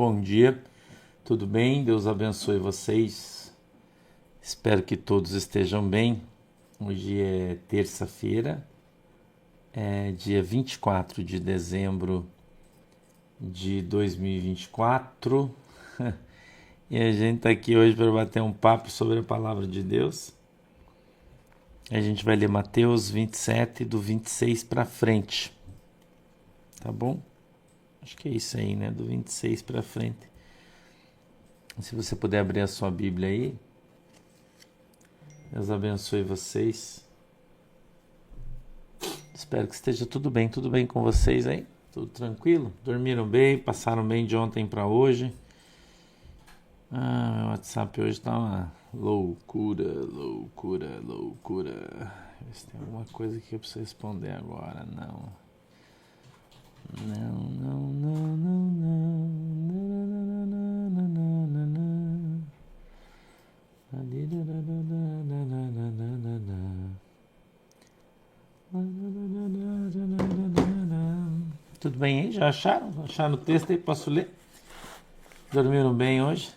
Bom dia, tudo bem? Deus abençoe vocês. Espero que todos estejam bem. Hoje é terça-feira, é dia 24 de dezembro de 2024 e a gente está aqui hoje para bater um papo sobre a palavra de Deus. A gente vai ler Mateus 27, do 26 para frente, tá bom? Acho que é isso aí, né? Do 26 para frente. Se você puder abrir a sua Bíblia aí, Deus abençoe vocês. Espero que esteja tudo bem com vocês aí? Tudo tranquilo? Dormiram bem? Passaram bem de ontem para hoje? Meu WhatsApp hoje tá uma loucura. Ver se tem alguma coisa que eu preciso responder agora. Não. Tudo bem aí? Já acharam? Acharam o texto aí? Posso ler? Dormiram bem hoje?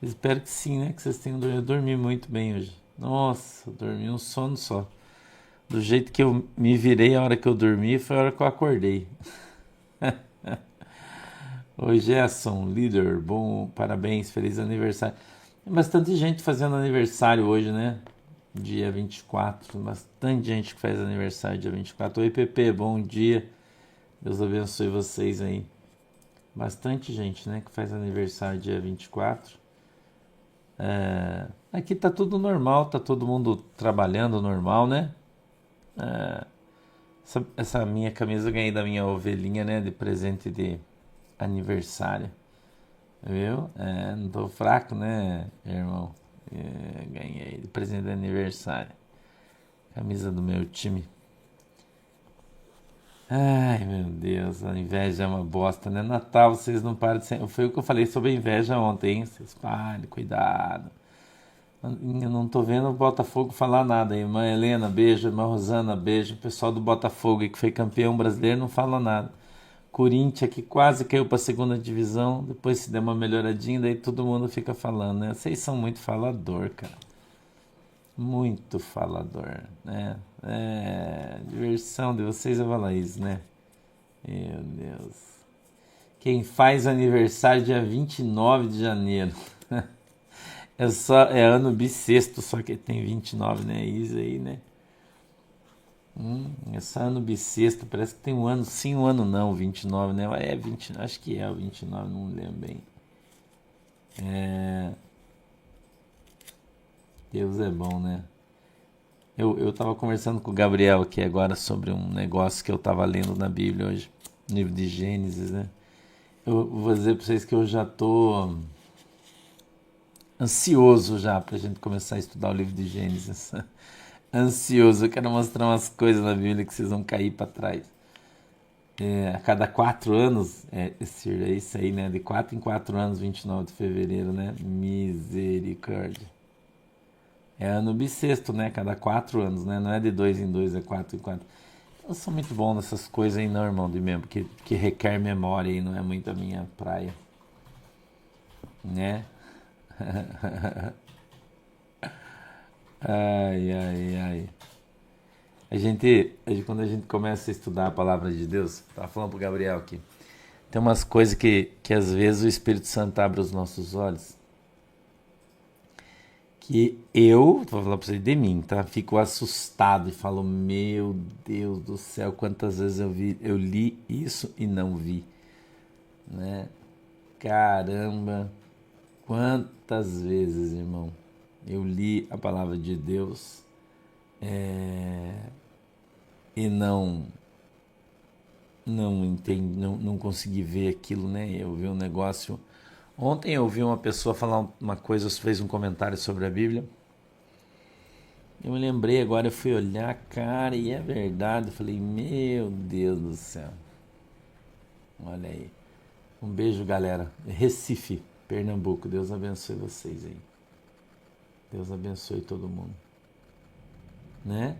Espero que sim, né? Que vocês tenham dormido. Eu dormi muito bem hoje. Nossa, eu dormi um sono só. Do jeito que eu me virei a hora que eu dormi, foi a hora que eu acordei. Oi, Gerson, líder, bom, parabéns, feliz aniversário. Tem bastante gente fazendo aniversário hoje, né? Dia 24, bastante gente que faz aniversário dia 24. Oi, Pepe, bom dia. Deus abençoe vocês aí. Bastante gente, né, que faz aniversário dia 24. Aqui tá tudo normal, tá todo mundo trabalhando normal, né? Essa minha camisa eu ganhei da minha ovelhinha, né, de presente de aniversário. Viu? Não tô fraco, né, irmão? Ganhei de presente de aniversário. Camisa do meu time. Ai, meu Deus, a inveja é uma bosta, né? Natal, vocês não param de ser... Foi o que eu falei sobre a inveja ontem, hein? Vocês parem, cuidado. Eu não tô vendo o Botafogo falar nada. Irmã Helena, beijo. Irmã Rosana, beijo. O pessoal do Botafogo, que foi campeão brasileiro, não fala nada. Corinthians, que quase caiu para a segunda divisão, depois se deu uma melhoradinha, daí todo mundo fica falando, né? Vocês são muito falador, cara. Muito falador, né? Diversão de vocês é falar isso, né? Meu Deus. Quem faz aniversário dia 29 de janeiro. É ano bissexto, só que tem 29, né? Isso aí, né? Esse ano bissexto, parece que tem um ano sim, um ano não, 29, né? É 20, acho que é o 29, não lembro bem. Deus é bom, né? Eu tava conversando com o Gabriel aqui agora sobre um negócio que eu tava lendo na Bíblia hoje, no livro de Gênesis, né? Eu vou dizer pra vocês que eu já tô ansioso já pra gente começar a estudar o livro de Gênesis. Ansioso, eu quero mostrar umas coisas na Bíblia que vocês vão cair pra trás. A cada 4 anos, é isso aí, né? De 4 em 4 anos, 29 de fevereiro, né? Misericórdia. É ano bissexto, né? Cada 4 anos, né? Não é de 2 em 2, é 4 em 4. Eu sou muito bom nessas coisas aí, não, irmão, de mesmo, que requer memória e não é muito a minha praia, né? Ai. Quando a gente começa a estudar a palavra de Deus, tava falando pro Gabriel aqui, tem umas coisas que às vezes o Espírito Santo abre os nossos olhos, que vou falar pra você de mim, tá? Fico assustado e falo, meu Deus do céu, quantas vezes eu li isso e não vi, né? Caramba, quantas vezes, irmão, eu li a palavra de Deus e não entendi, não consegui ver aquilo, né? Eu vi um negócio. Ontem eu vi uma pessoa falar uma coisa, fez um comentário sobre a Bíblia. Eu me lembrei agora, eu fui olhar, cara, e é verdade. Eu falei, meu Deus do céu. Olha aí. Um beijo, galera. Recife, Pernambuco. Deus abençoe vocês aí. Deus abençoe todo mundo. Né?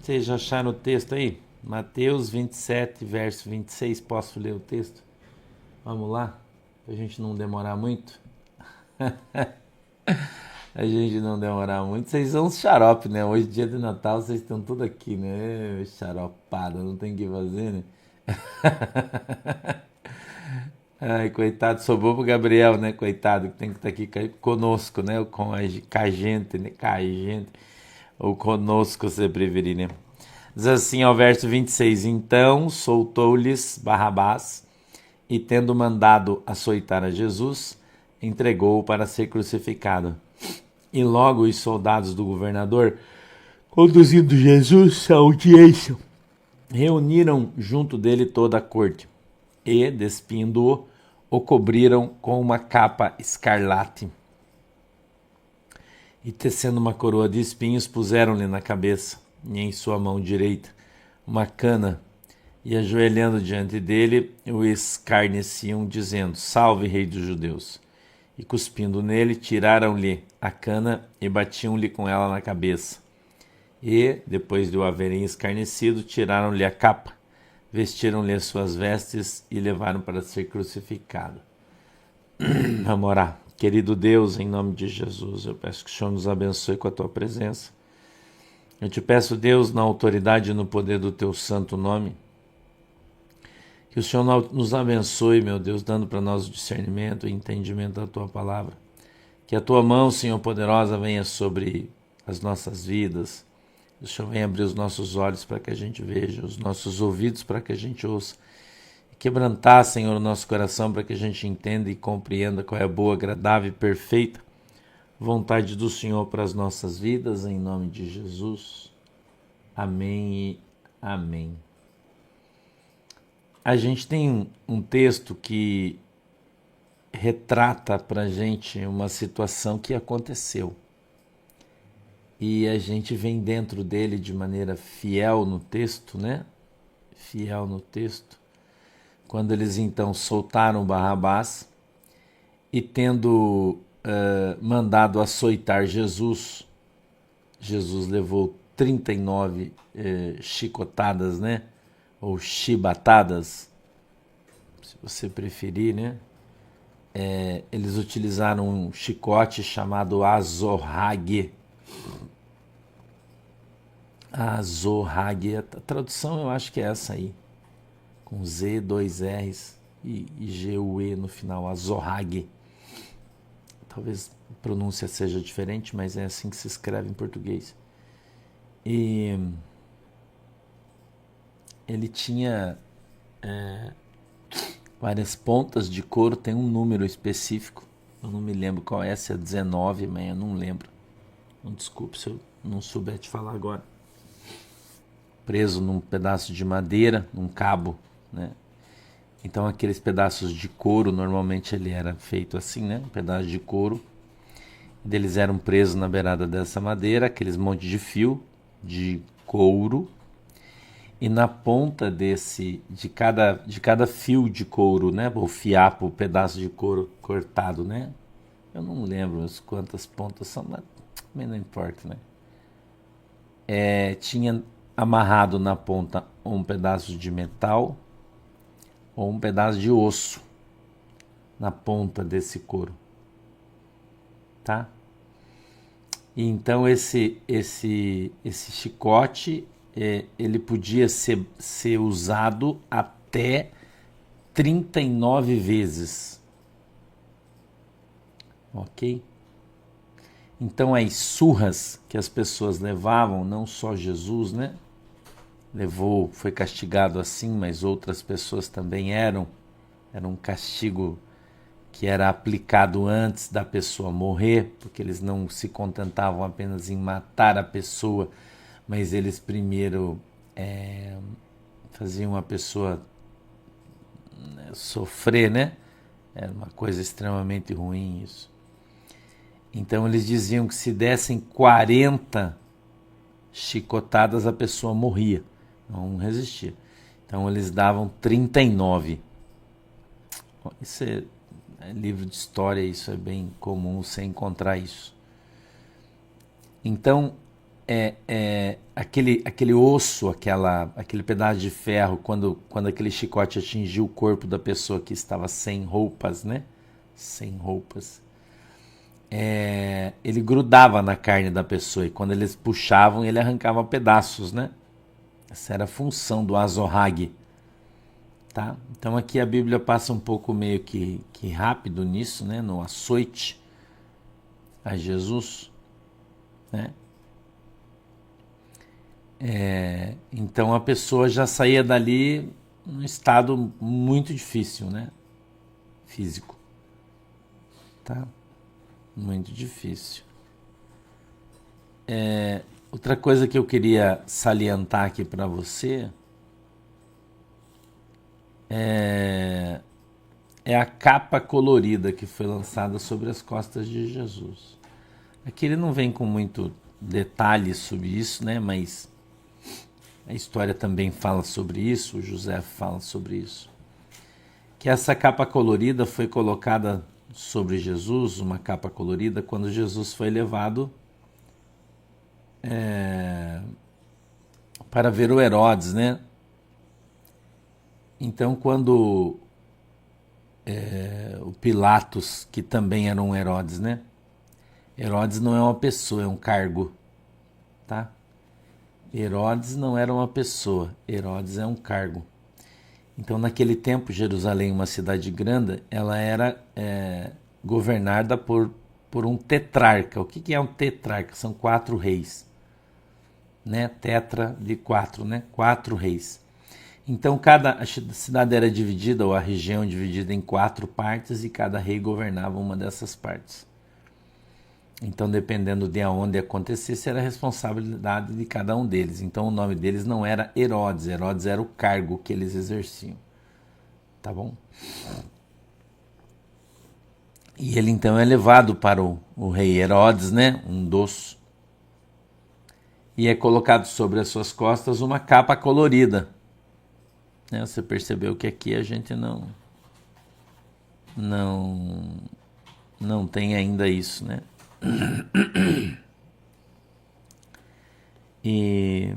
Vocês já acharam o texto aí? Mateus 27, verso 26. Posso ler o texto? Vamos lá? Pra gente não demorar muito. A gente não demorar muito. Vocês são uns xarope, né? Hoje, dia de Natal, vocês estão tudo aqui, né? Xaropada, não tem o que fazer, né? Ai, coitado, sobrou pro Gabriel, né? Coitado, que tem que estar aqui conosco, né? Com a gente, né? Com a gente. Ou conosco, se preferir, né? Diz assim, ao verso 26. Então soltou-lhes Barrabás e, tendo mandado açoitar a Jesus, entregou-o para ser crucificado. E logo os soldados do governador, conduzindo Jesus à audiência, reuniram junto dele toda a corte e, despindo-o, o cobriram com uma capa escarlate. E, tecendo uma coroa de espinhos, puseram-lhe na cabeça e em sua mão direita uma cana, e, ajoelhando diante dele, o escarneciam, dizendo: Salve, Rei dos Judeus! E, cuspindo nele, tiraram-lhe a cana e batiam-lhe com ela na cabeça. E, depois de o haverem escarnecido, tiraram-lhe a capa, vestiram-lhe as suas vestes e levaram para ser crucificado. Vamos orar. Querido Deus, em nome de Jesus, eu peço que o Senhor nos abençoe com a tua presença. Eu te peço, Deus, na autoridade e no poder do teu santo nome, que o Senhor nos abençoe, meu Deus, dando para nós o discernimento e entendimento da tua palavra. Que a tua mão, Senhor poderosa, venha sobre as nossas vidas. O Senhor venha abrir os nossos olhos para que a gente veja, os nossos ouvidos para que a gente ouça. E quebrantar, Senhor, o nosso coração para que a gente entenda e compreenda qual é a boa, agradável e perfeita vontade do Senhor para as nossas vidas, em nome de Jesus. Amém e amém. A gente tem um texto que retrata para a gente uma situação que aconteceu. E a gente vem dentro dele de maneira fiel no texto, né? Fiel no texto. Quando eles então soltaram Barrabás e, tendo mandado açoitar Jesus, Jesus levou 39 chicotadas, né? Ou chibatadas, se você preferir, né? Eles utilizaram um chicote chamado azorrague. Azorrague, a tradução eu acho que é essa aí, com Z, 2 R's e G-U-E no final, azorrague. Talvez a pronúncia seja diferente, mas é assim que se escreve em português. E ele tinha várias pontas de couro, tem um número específico, eu não me lembro qual é, se é 19, mas eu não lembro. Não, desculpe se eu não souber te falar agora. Preso num pedaço de madeira, num cabo, né? Então aqueles pedaços de couro, normalmente ele era feito assim, né? Um pedaço de couro. Eles eram presos na beirada dessa madeira, aqueles montes de fio de couro. E na ponta de cada fio de couro, né? Ou fiapo, pedaço de couro cortado, né? Eu não lembro quantas pontas são, mas não importa, né? Tinha amarrado na ponta um pedaço de metal ou um pedaço de osso na ponta desse couro, tá? E então esse chicote ele podia ser usado até 39 vezes, ok? Então as surras que as pessoas levavam, não só Jesus, né? Foi castigado assim, mas outras pessoas também era um castigo que era aplicado antes da pessoa morrer, porque eles não se contentavam apenas em matar a pessoa, mas eles primeiro faziam a pessoa sofrer, né? Era uma coisa extremamente ruim isso. Então eles diziam que se dessem 40 chicotadas a pessoa morria, não resistia. Então eles davam 39. Isso é livro de história, isso é bem comum você encontrar isso. Então aquele osso, aquele pedaço de ferro, quando aquele chicote atingiu o corpo da pessoa que estava sem roupas, né? Sem roupas. Ele grudava na carne da pessoa e quando eles puxavam, ele arrancava pedaços, né? Essa era a função do azorrague, tá? Então aqui a Bíblia passa um pouco meio que rápido nisso, né? No açoite a Jesus, né? Então a pessoa já saía dali num estado muito difícil, né? Físico, tá? Muito difícil. Outra coisa que eu queria salientar aqui para você é a capa colorida que foi lançada sobre as costas de Jesus. Aqui ele não vem com muito detalhe sobre isso, né? Mas a história também fala sobre isso, o José fala sobre isso. Que essa capa colorida foi colocada sobre Jesus, uma capa colorida, quando Jesus foi levado para ver o Herodes, né? Então, quando o Pilatos, que também era um Herodes, né? Herodes não é uma pessoa, é um cargo, tá? Herodes não era uma pessoa, Herodes é um cargo. Então, naquele tempo, Jerusalém, uma cidade grande, ela era governada por um tetrarca. O que é um tetrarca? São 4 reis, né? Tetra de 4, né? 4 reis. Então, a cidade era dividida, ou a região dividida em 4 partes, e cada rei governava uma dessas partes. Então, dependendo de onde acontecesse, era a responsabilidade de cada um deles. Então, o nome deles não era Herodes. Herodes era o cargo que eles exerciam. Tá bom? E ele, então, é levado para o rei Herodes, né? Um dos. E é colocado sobre as suas costas uma capa colorida. Né? Você percebeu que aqui a gente não tem ainda isso, né? E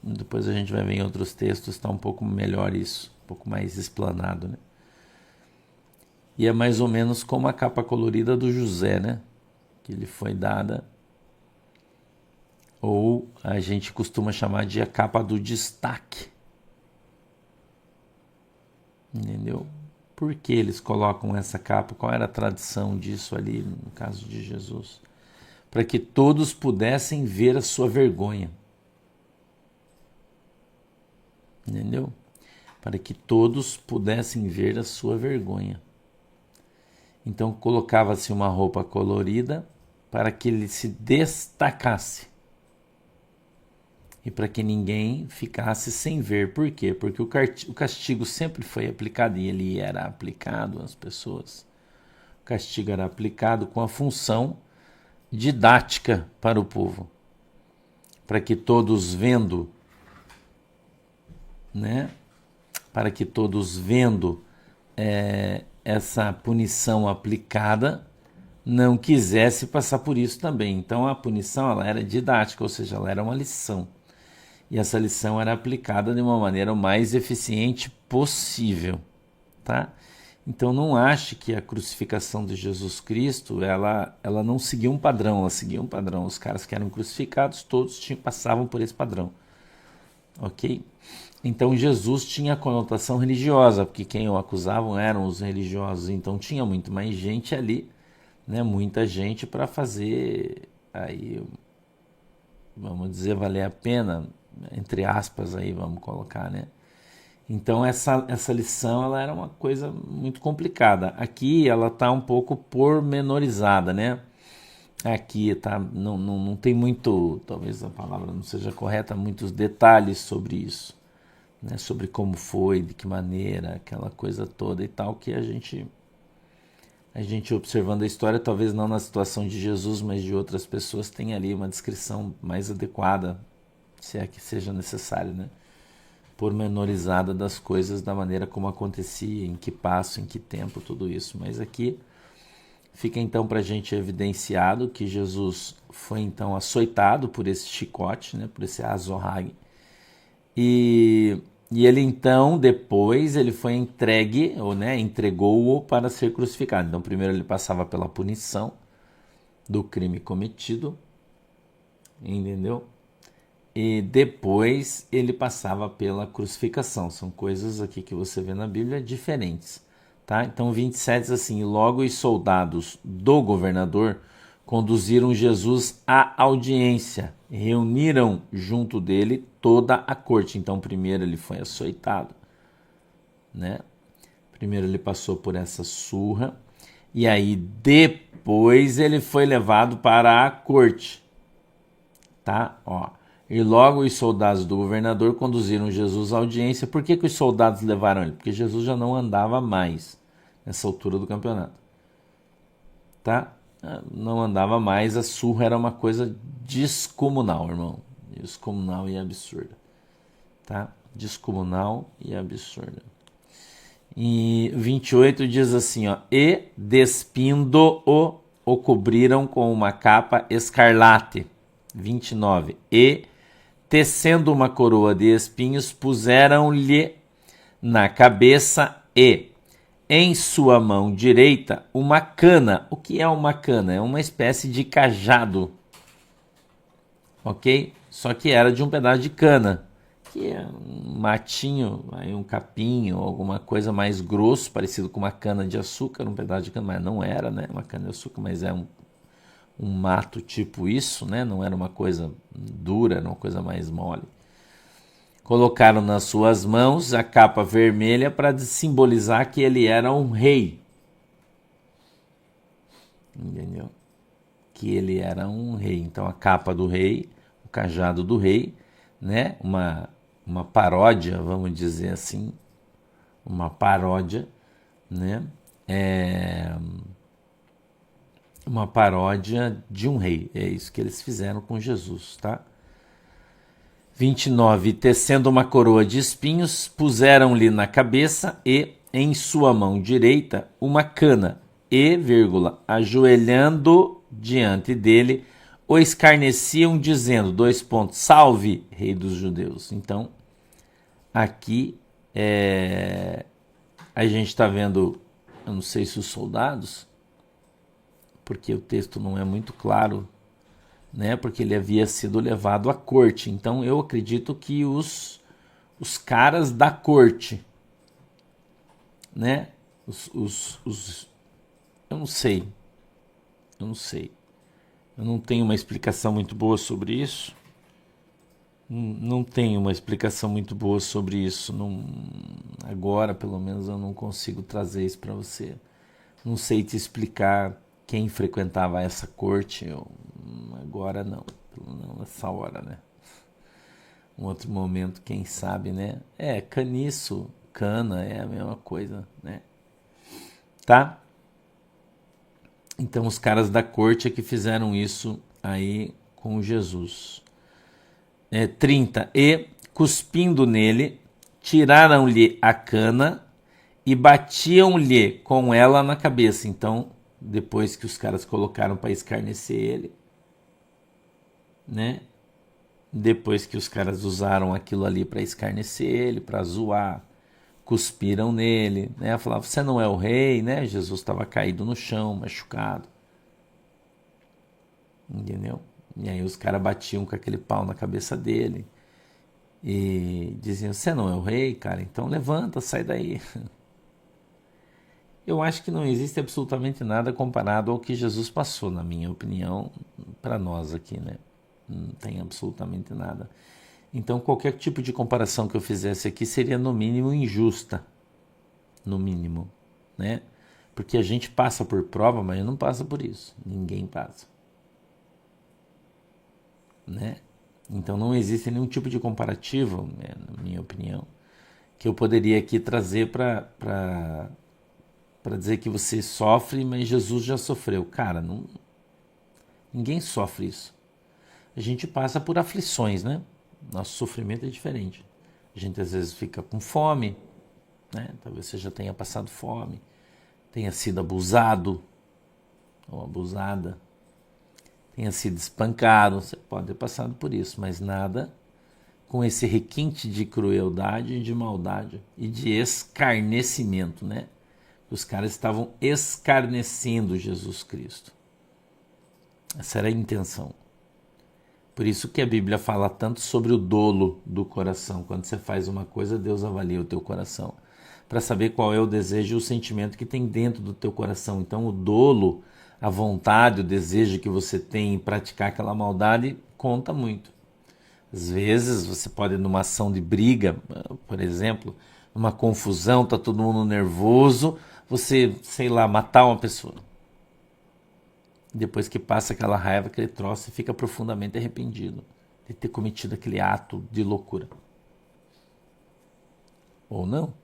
depois a gente vai ver em outros textos, está um pouco melhor isso, um pouco mais explanado, né? E é mais ou menos como a capa colorida do José, né? Que lhe foi dada, ou a gente costuma chamar de a capa do destaque. Entendeu? Por que eles colocam essa capa? Qual era a tradição disso ali, no caso de Jesus? Para que todos pudessem ver a sua vergonha. Entendeu? Para que todos pudessem ver a sua vergonha. Então colocava-se uma roupa colorida para que ele se destacasse. E para que ninguém ficasse sem ver. Por quê? Porque o castigo sempre foi aplicado, e ele era aplicado às pessoas. O castigo era aplicado com a função didática para o povo, para que todos vendo, né? Para que todos vendo essa punição aplicada não quisesse passar por isso também. Então a punição ela era didática, ou seja, ela era uma lição. E essa lição era aplicada de uma maneira o mais eficiente possível, tá? Então não ache que a crucificação de Jesus Cristo, ela não seguia um padrão, ela seguia um padrão. Os caras que eram crucificados, todos passavam por esse padrão, ok? Então Jesus tinha conotação religiosa, porque quem o acusavam eram os religiosos, então tinha muito mais gente ali, né? Muita gente para fazer, aí, vamos dizer, valer a pena, entre aspas, aí vamos colocar, né? Então essa lição ela era uma coisa muito complicada. Aqui ela está um pouco pormenorizada, né? Aqui tá, não tem muito, talvez a palavra não seja correta, muitos detalhes sobre isso, né? Sobre como foi, de que maneira, aquela coisa toda e tal, que a gente observando a história, talvez não na situação de Jesus, mas de outras pessoas, tem ali uma descrição mais adequada, se é que seja necessário, né? Pormenorizada das coisas, da maneira como acontecia, em que passo, em que tempo, tudo isso. Mas aqui Fica então para a gente evidenciado que Jesus foi então açoitado por esse chicote, né, por esse azorrague. E ele então, depois, ele foi entregue, ou né, entregou-o para ser crucificado. Então primeiro ele passava pela punição do crime cometido, entendeu? E depois ele passava pela crucificação. São coisas aqui que você vê na Bíblia diferentes. Tá? Então 27 diz assim: logo os soldados do governador conduziram Jesus à audiência, reuniram junto dele toda a corte. Então primeiro ele foi açoitado, né? Primeiro ele passou por essa surra, e aí depois ele foi levado para a corte. Tá? Ó. E logo os soldados do governador conduziram Jesus à audiência. Por que os soldados levaram ele? Porque Jesus já não andava mais nessa altura do campeonato. Tá? Não andava mais, a surra era uma coisa descomunal, irmão. Descomunal e absurda. Tá? Descomunal e absurda. E 28 diz assim, ó: e despindo-o, o cobriram com uma capa escarlate. 29. E, tecendo uma coroa de espinhos, puseram-lhe na cabeça e, em sua mão direita, uma cana. O que é uma cana? É uma espécie de cajado. Ok? Só que era de um pedaço de cana, que é um matinho, um capinho, alguma coisa mais grosso, parecido com uma cana de açúcar, um pedaço de cana, mas não era, né? Uma cana de açúcar, mas é um mato tipo isso, né? Não era uma coisa dura, era uma coisa mais mole. Colocaram nas suas mãos a capa vermelha para simbolizar que ele era um rei. Entendeu? Que ele era um rei. Então a capa do rei, o cajado do rei, né? Uma paródia, vamos dizer assim, uma paródia, né? Uma paródia de um rei. É isso que eles fizeram com Jesus, tá? 29. Tecendo uma coroa de espinhos, puseram-lhe na cabeça e, em sua mão direita, uma cana e, ajoelhando diante dele, o escarneciam, dizendo, : salve, rei dos judeus. Então, aqui a gente está vendo, eu não sei se os soldados, porque o texto não é muito claro, né? Porque ele havia sido levado à corte. Então eu acredito que os caras da corte, né? Eu não sei. Eu não tenho uma explicação muito boa sobre isso. Não tenho uma explicação muito boa sobre isso. Não, agora, pelo menos, eu não consigo trazer isso para você. Não sei te explicar quem frequentava essa corte. Agora não nessa hora, né? Um outro momento, quem sabe, né? Caniço, cana, é a mesma coisa, né? Tá? Então os caras da corte é que fizeram isso aí com Jesus. 30. E, cuspindo nele, tiraram-lhe a cana e batiam-lhe com ela na cabeça. Então, depois que os caras colocaram para escarnecer ele, né? Depois que os caras usaram aquilo ali para escarnecer ele, para zoar, cuspiram nele, né? Falavam, você não é o rei, né? Jesus estava caído no chão, machucado. Entendeu? E aí os caras batiam com aquele pau na cabeça dele e diziam, você não é o rei, cara, então levanta, sai daí. Eu acho que não existe absolutamente nada comparado ao que Jesus passou, na minha opinião, para nós aqui, né? Não tem absolutamente nada. Então qualquer tipo de comparação que eu fizesse aqui seria no mínimo injusta. No mínimo, né? Porque a gente passa por prova, mas não passa por isso. Ninguém passa. Né? Então não existe nenhum tipo de comparativo, né, na minha opinião, que eu poderia aqui trazer para dizer que você sofre, mas Jesus já sofreu. Cara, ninguém sofre isso. A gente passa por aflições, né? Nosso sofrimento é diferente. A gente às vezes fica com fome, né? Talvez você já tenha passado fome, tenha sido abusado, ou abusada, tenha sido espancado, você pode ter passado por isso, mas nada com esse requinte de crueldade, de maldade e de escarnecimento, né? Os caras estavam escarnecendo Jesus Cristo. Essa era a intenção. Por isso que a Bíblia fala tanto sobre o dolo do coração. Quando você faz uma coisa, Deus avalia o teu coração, para saber qual é o desejo e o sentimento que tem dentro do teu coração. Então o dolo, a vontade, o desejo que você tem em praticar aquela maldade conta muito. Às vezes você pode, numa ação de briga, por exemplo, numa confusão, tá todo mundo nervoso, você, sei lá, matar uma pessoa. Depois que passa aquela raiva, aquele troço, você fica profundamente arrependido de ter cometido aquele ato de loucura. Ou não.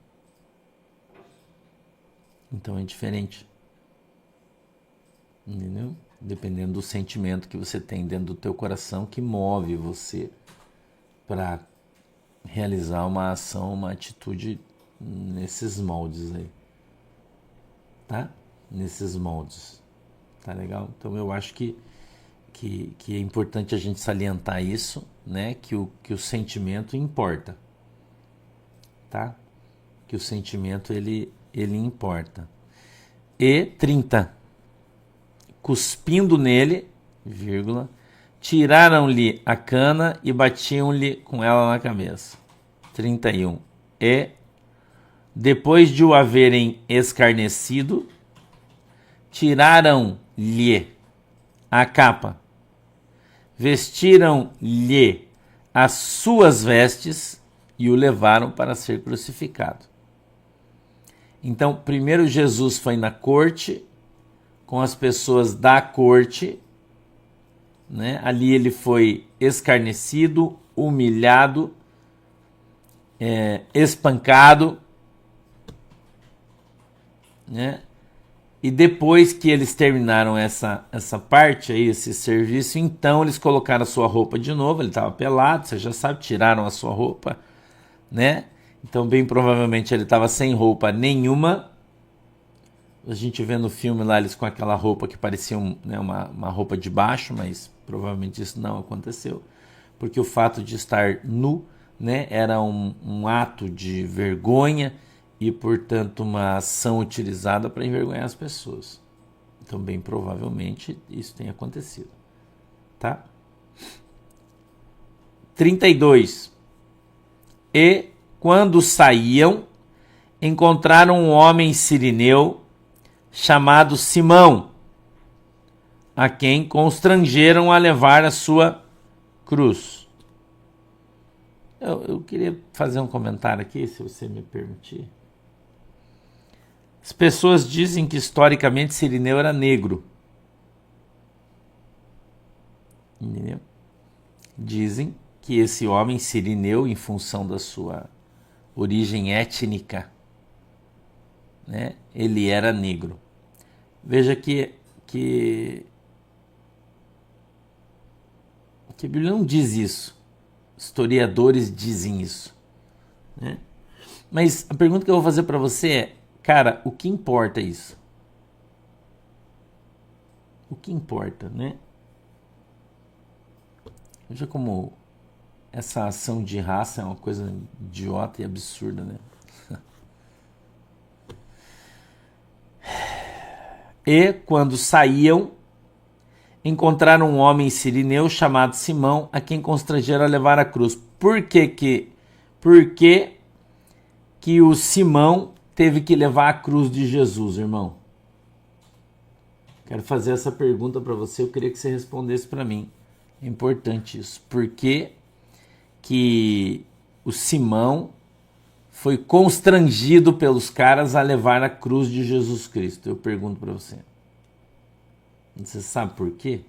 Então é diferente. Entendeu? Dependendo do sentimento que você tem dentro do teu coração que move você para realizar uma ação, uma atitude nesses moldes aí. Tá? Nesses moldes. Tá legal? Então eu acho que é importante a gente salientar isso, né? Que o sentimento importa. Tá? Que o sentimento ele importa. E 30. Cuspindo nele, vírgula, tiraram-lhe a cana e batiam-lhe com ela na cabeça. 31. E, depois de o haverem escarnecido, tiraram-lhe a capa, vestiram-lhe as suas vestes e o levaram para ser crucificado. Então, primeiro Jesus foi na corte, com as pessoas da corte, né? Ali ele foi escarnecido, humilhado, espancado, né? E depois que eles terminaram essa parte aí, esse serviço, então eles colocaram a sua roupa de novo, ele estava pelado, você já sabe, tiraram a sua roupa, né? Então bem provavelmente ele estava sem roupa nenhuma. A gente vê no filme lá eles com aquela roupa que parecia uma roupa de baixo, mas provavelmente isso não aconteceu. Porque o fato de estar nu, né, era um ato de vergonha e, portanto, uma ação utilizada para envergonhar as pessoas. Então, bem provavelmente, isso tem acontecido. Tá? 32. E, quando saíam, encontraram um homem sirineu chamado Simão, a quem constrangeram a levar a sua cruz. Eu queria fazer um comentário aqui, se você me permitir. As pessoas dizem que historicamente Sirineu era negro. Entendeu? Dizem que esse homem Sirineu, em função da sua origem étnica, né, ele era negro. Veja que a Bíblia não diz isso. Historiadores dizem isso, né? Mas a pergunta que eu vou fazer para você é, cara, o que importa isso? O que importa, né? Veja como essa ação de raça é uma coisa idiota e absurda, né? E quando saíam, encontraram um homem sirineu chamado Simão, a quem constrangeram a levar a cruz. Por que o Simão teve que levar a cruz de Jesus, irmão? Quero fazer essa pergunta para você, eu queria que você respondesse para mim. É importante isso. Por que o Simão foi constrangido pelos caras a levar a cruz de Jesus Cristo? Eu pergunto para você. Você sabe por quê?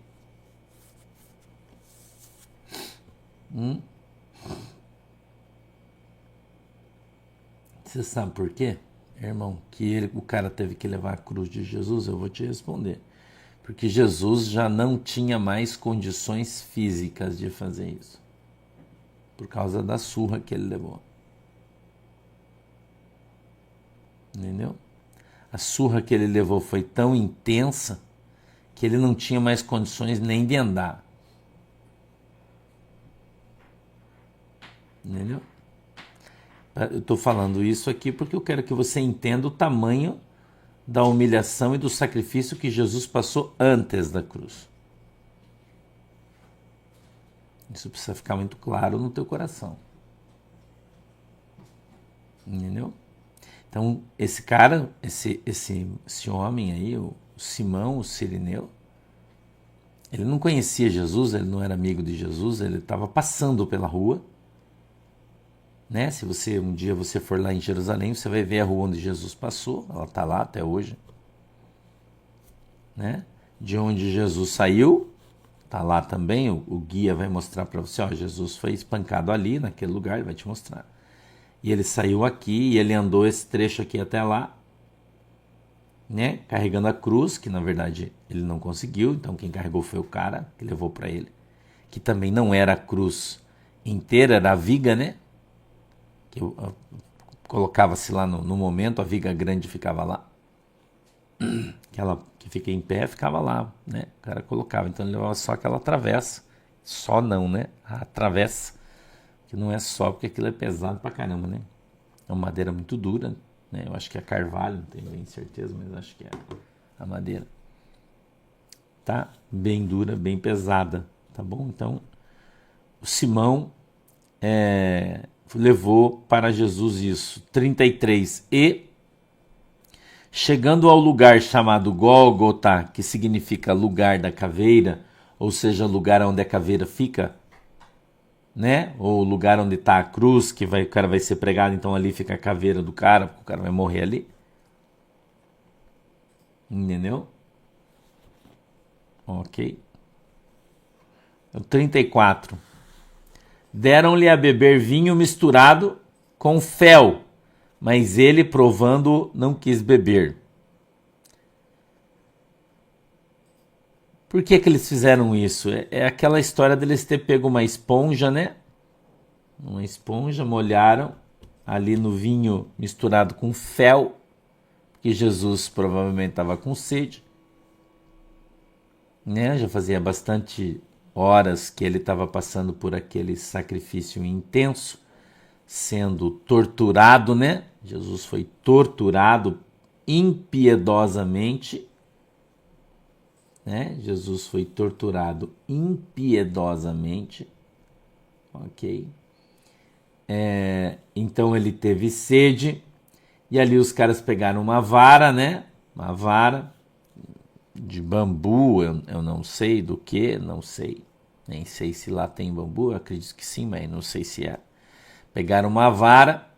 Você sabe por quê, irmão? Que o cara teve que levar a cruz de Jesus? Eu vou te responder. Porque Jesus já não tinha mais condições físicas de fazer isso. Por causa da surra que ele levou. Entendeu? A surra que ele levou foi tão intensa que ele não tinha mais condições nem de andar. Entendeu? Eu estou falando isso aqui porque eu quero que você entenda o tamanho da humilhação e do sacrifício que Jesus passou antes da cruz. Isso precisa ficar muito claro no teu coração. Entendeu? Então, esse cara, esse homem aí, o Simão, o Cirineu, ele não conhecia Jesus, ele não era amigo de Jesus, ele estava passando pela rua, né? Se um dia você for lá em Jerusalém, você vai ver a rua onde Jesus passou, ela está lá até hoje, né? De onde Jesus saiu, está lá também, o guia vai mostrar para você, ó, Jesus foi espancado ali, naquele lugar, ele vai te mostrar. E ele saiu aqui e ele andou esse trecho aqui até lá, né? Carregando a cruz, que na verdade ele não conseguiu, então quem carregou foi o cara que levou para ele, que também não era a cruz inteira, era a viga, né? Que colocava-se lá no momento, a viga grande ficava lá, aquela que fica em pé ficava lá, né? O cara colocava, então ele levava só aquela travessa, só não, né? A travessa, que não é só porque aquilo é pesado pra caramba, né? É uma madeira muito dura, né? Eu acho que é carvalho, não tenho bem certeza, mas acho que é a madeira. Tá? Bem dura, bem pesada, tá bom? Então, o Simão levou para Jesus isso. 33. E, chegando ao lugar chamado Gólgota, que significa lugar da caveira, ou seja, lugar onde a caveira fica, né? Ou lugar onde está a cruz, que o cara vai ser pregado, então ali fica a caveira do cara, porque o cara vai morrer ali. Entendeu? Ok. O 34. Deram-lhe a beber vinho misturado com fel, mas ele, provando, não quis beber. Por que eles fizeram isso? É aquela história deles ter pego uma esponja, né? Uma esponja, molharam ali no vinho misturado com fel, que Jesus provavelmente estava com sede, né? Já fazia bastante horas que ele estava passando por aquele sacrifício intenso, sendo torturado, né? Jesus foi torturado impiedosamente, né? Jesus foi torturado impiedosamente, ok? Então ele teve sede, e ali os caras pegaram uma vara, né? Uma vara de bambu, eu não sei do que, não sei. Nem sei se lá tem bambu, eu acredito que sim, mas não sei se é. Pegaram uma vara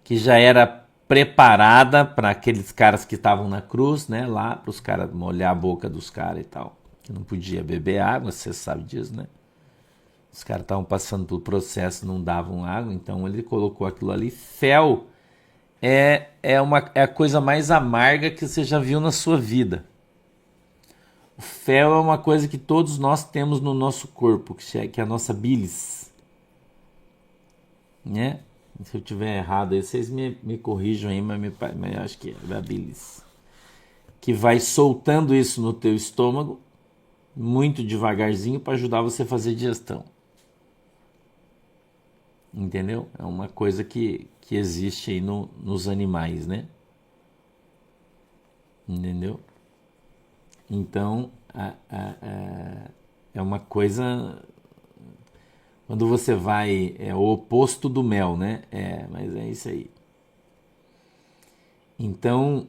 que já era preparada para aqueles caras que estavam na cruz, né? Lá, para os caras molhar a boca dos caras e tal. Que não podia beber água, você sabe disso, né? Os caras estavam passando pelo processo, não davam água, então ele colocou aquilo ali. Fel é a coisa mais amarga que você já viu na sua vida. O fel é uma coisa que todos nós temos no nosso corpo, que é a nossa bilis, né? Se eu tiver errado aí, vocês me corrijam aí, mas eu acho que é a bilis. Que vai soltando isso no teu estômago, muito devagarzinho, para ajudar você a fazer digestão. Entendeu? É uma coisa que existe aí nos animais, né? Entendeu? Então, é uma coisa... Quando você vai... É o oposto do mel, né? Mas é isso aí. Então,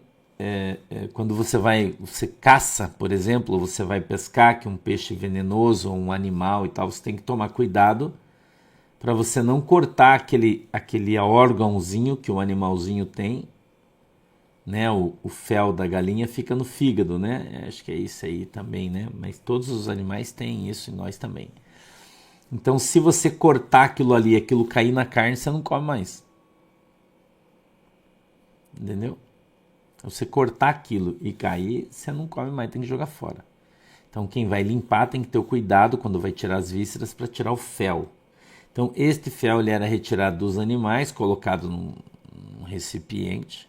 quando você caça, por exemplo, você vai pescar, que é um peixe venenoso ou um animal e tal, você tem que tomar cuidado para você não cortar aquele órgãozinho que o animalzinho tem, né? O fel da galinha fica no fígado, né? Acho que é isso aí também, né? Mas todos os animais têm isso e nós também. Então, se você cortar aquilo ali, aquilo cair na carne, você não come mais. Entendeu? Se você cortar aquilo e cair, você não come mais, tem que jogar fora. Então, quem vai limpar tem que ter o cuidado quando vai tirar as vísceras para tirar o fel. Então, este fel ele era retirado dos animais, colocado num recipiente,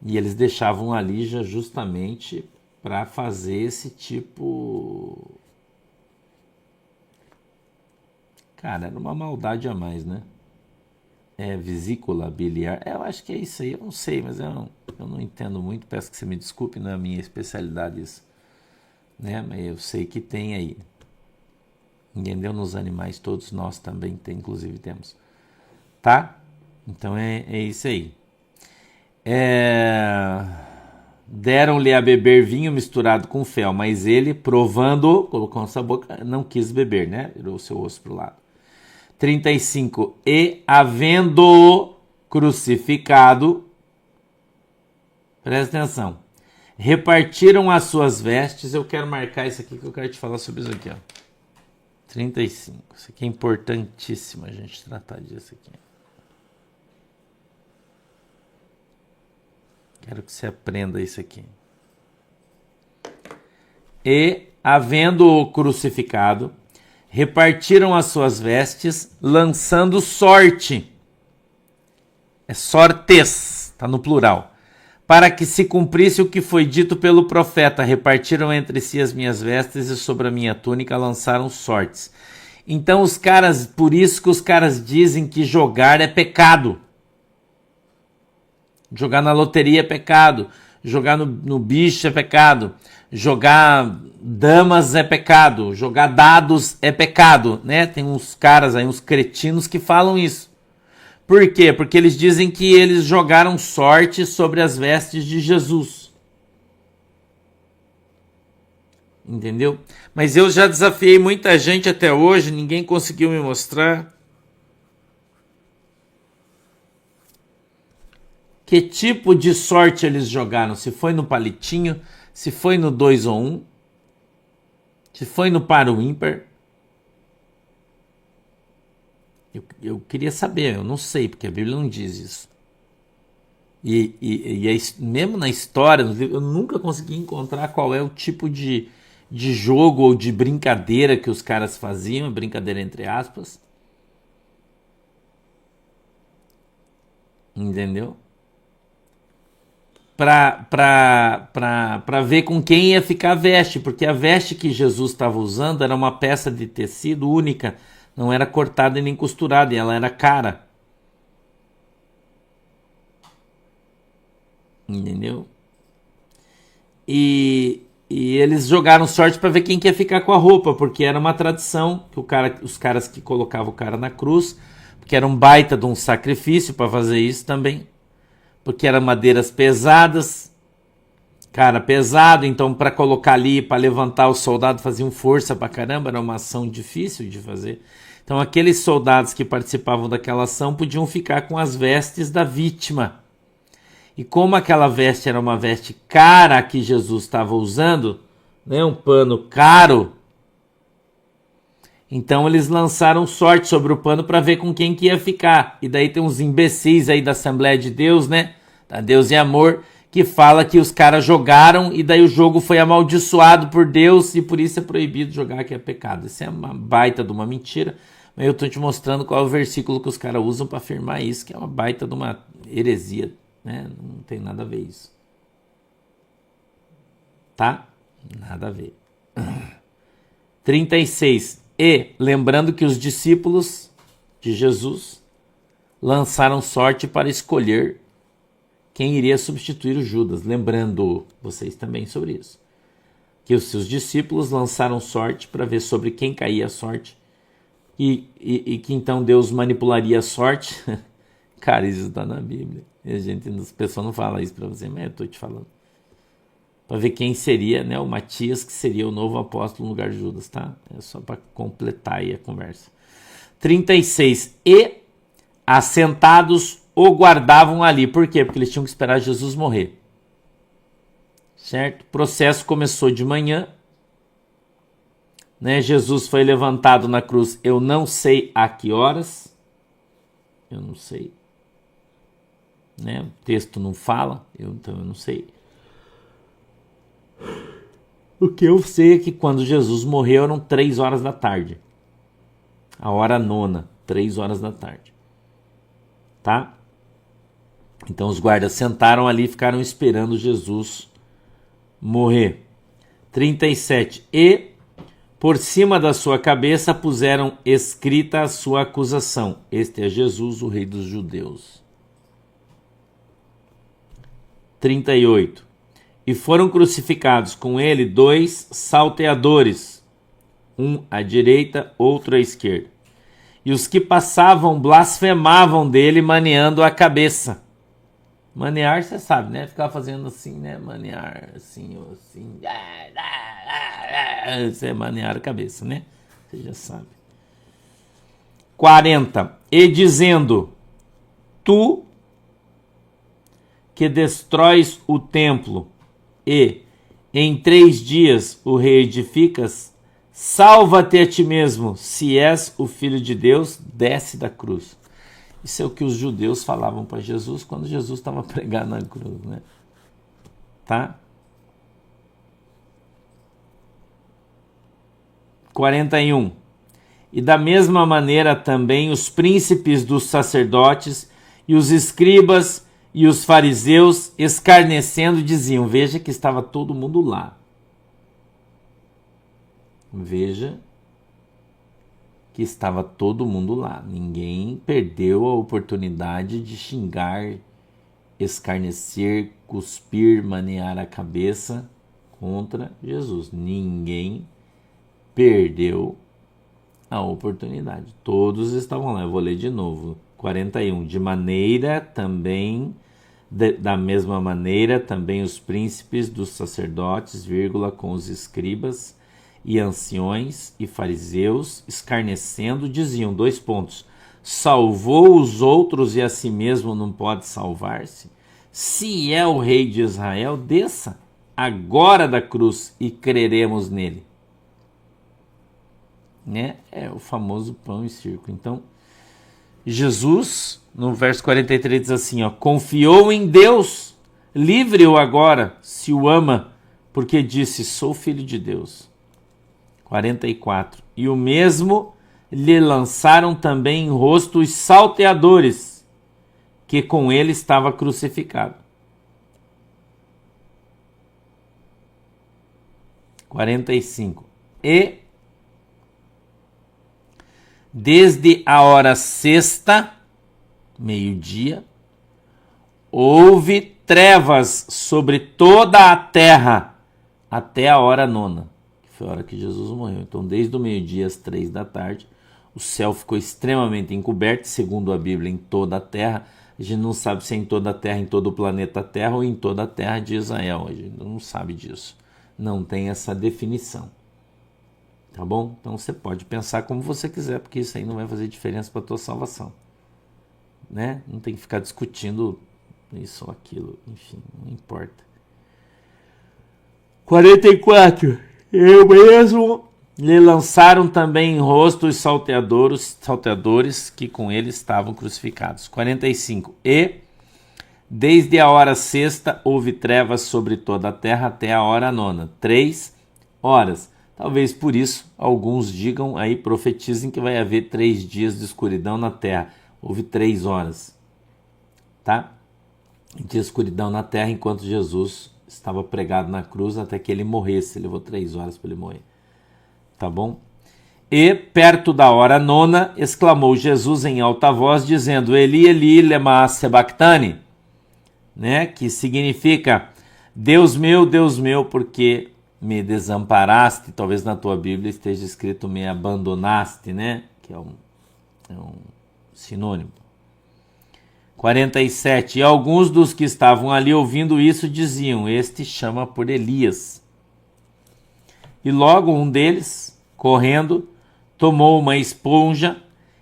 e eles deixavam ali já justamente para fazer esse tipo... Cara, era uma maldade a mais, né? Vesícula biliar. Eu acho que é isso aí, eu não sei, mas eu não entendo muito. Peço que você me desculpe, não é a minha especialidade isso, né? Mas eu sei que tem aí. Entendeu? Nos animais todos nós também inclusive temos. Tá? Então é isso aí. Deram-lhe a beber vinho misturado com fel, mas ele, provando, colocou na sua boca, não quis beber, né? Virou o seu rosto para o lado. 35. E havendo crucificado, presta atenção, repartiram as suas vestes. Eu quero marcar isso aqui que eu quero te falar sobre isso aqui, ó. 35. Isso aqui é importantíssimo a gente tratar disso aqui. Quero que você aprenda isso aqui. E havendo-o crucificado, repartiram as suas vestes, lançando sorte. É sortes, está no plural. Para que se cumprisse o que foi dito pelo profeta, repartiram entre si as minhas vestes e sobre a minha túnica lançaram sortes. Então os caras, por isso que os caras dizem que jogar é pecado. Jogar na loteria é pecado. Jogar no bicho é pecado. Jogar damas é pecado. Jogar dados é pecado, né? Tem uns caras aí, uns cretinos que falam isso. Por quê? Porque eles dizem que eles jogaram sorte sobre as vestes de Jesus. Entendeu? Mas eu já desafiei muita gente até hoje, ninguém conseguiu me mostrar. Que tipo de sorte eles jogaram? Se foi no palitinho, se foi no 2 ou 1, se foi no par ou ímpar. Eu queria saber, eu não sei, porque a Bíblia não diz isso. Mesmo na história, eu nunca consegui encontrar qual é o tipo de jogo ou de brincadeira que os caras faziam, brincadeira entre aspas. Entendeu? Para ver com quem ia ficar a veste, porque a veste que Jesus estava usando era uma peça de tecido única, não era cortada e nem costurada, e ela era cara. Entendeu? E eles jogaram sorte para ver quem que ia ficar com a roupa, porque era uma tradição que os caras que colocavam o cara na cruz, porque era um baita de um sacrifício para fazer isso também, porque eram madeiras pesadas, cara pesado, então para colocar ali, para levantar os soldados faziam força pra caramba, era uma ação difícil de fazer. Então aqueles soldados que participavam daquela ação podiam ficar com as vestes da vítima. E como aquela veste era uma veste cara que Jesus estava usando, né, um pano caro, então eles lançaram sorte sobre o pano para ver com quem que ia ficar. E daí tem uns imbecis aí da Assembleia de Deus, né, da Deus e Amor, que fala que os caras jogaram e daí o jogo foi amaldiçoado por Deus e por isso é proibido jogar, que é pecado. Isso é uma baita de uma mentira, mas eu estou te mostrando qual é o versículo que os caras usam para afirmar isso, que é uma baita de uma heresia, né? Não tem nada a ver isso. Tá? Nada a ver. 36. E, lembrando que os discípulos de Jesus lançaram sorte para escolher quem iria substituir o Judas. Lembrando vocês também sobre isso. Que os seus discípulos lançaram sorte para ver sobre quem caía a sorte e que então Deus manipularia a sorte. Cara, isso está na Bíblia. E as pessoas não falam isso para você, mas eu estou te falando. Para ver quem seria, né, o Matias, que seria o novo apóstolo no lugar de Judas, tá? É só para completar aí a conversa. 36. E assentados o guardavam ali. Por quê? Porque eles tinham que esperar Jesus morrer. Certo? O processo começou de manhã. Né? Jesus foi levantado na cruz, eu não sei a que horas. Eu não sei. Né? O texto não fala, então eu não sei. O que eu sei é que quando Jesus morreu eram 3 horas da tarde. A hora nona, 3 horas da tarde. Tá? Então os guardas sentaram ali e ficaram esperando Jesus morrer. 37. E por cima da sua cabeça puseram escrita a sua acusação. Este é Jesus, o rei dos judeus. 38. E foram crucificados com ele 2 salteadores, um à direita, outro à esquerda. E os que passavam blasfemavam dele, maneando a cabeça. Manear, você sabe, né? Ficava fazendo assim, né? Manear, assim, ou assim. Isso é manear a cabeça, né? Você já sabe. 40. E dizendo, tu que destróis o templo e em 3 dias o reedificas, salva-te a ti mesmo, se és o Filho de Deus, desce da cruz. Isso é o que os judeus falavam para Jesus quando Jesus estava pregando na cruz, né? Tá? 41. E da mesma maneira também os príncipes dos sacerdotes e os escribas e os fariseus, escarnecendo, diziam, veja que estava todo mundo lá. Veja que estava todo mundo lá. Ninguém perdeu a oportunidade de xingar, escarnecer, cuspir, manear a cabeça contra Jesus. Ninguém perdeu a oportunidade. Todos estavam lá. Eu vou ler de novo. 41. De maneira também, da mesma maneira, também os príncipes dos sacerdotes, vírgula, com os escribas e anciões e fariseus, escarnecendo, diziam, 2 pontos, salvou os outros e a si mesmo não pode salvar-se? Se é o rei de Israel, desça agora da cruz e creremos nele. Né? É o famoso pão e circo. Então, Jesus, no verso 43, diz assim, ó, confiou em Deus, livre-o agora, se o ama, porque disse, sou filho de Deus. 44. E o mesmo lhe lançaram também em rosto os salteadores, que com ele estava crucificado. 45. E desde a hora 6ª, meio-dia, houve trevas sobre toda a terra até a hora 9ª. Foi a hora que Jesus morreu. Então, desde o meio-dia às 3 da tarde, o céu ficou extremamente encoberto, segundo a Bíblia, em toda a terra. A gente não sabe se é em toda a terra, em todo o planeta Terra ou em toda a terra de Israel. A gente não sabe disso. Não tem essa definição. Tá bom? Então, você pode pensar como você quiser, porque isso aí não vai fazer diferença para a tua salvação. Né? Não tem que ficar discutindo isso ou aquilo. Enfim, não importa. 44. Eu mesmo lhe lançaram também em rosto os salteadores que com ele estavam crucificados. 45. E desde a hora 6ª houve trevas sobre toda a terra até a hora 9ª. 3 horas. Talvez por isso alguns digam aí, profetizem que vai haver 3 dias de escuridão na terra. Houve 3 horas. Tá? De escuridão na terra enquanto Jesus estava pregado na cruz até que ele morresse. Levou 3 horas para ele morrer. Tá bom? E perto da hora 9ª, exclamou Jesus em alta voz, dizendo, Eli, Eli, lema sabachthani, né? Que significa, Deus meu, porque me desamparaste. Talvez na tua Bíblia esteja escrito, me abandonaste, né? Que é um sinônimo. 47. E alguns dos que estavam ali ouvindo isso diziam, este chama por Elias. E logo um deles, correndo, tomou uma esponja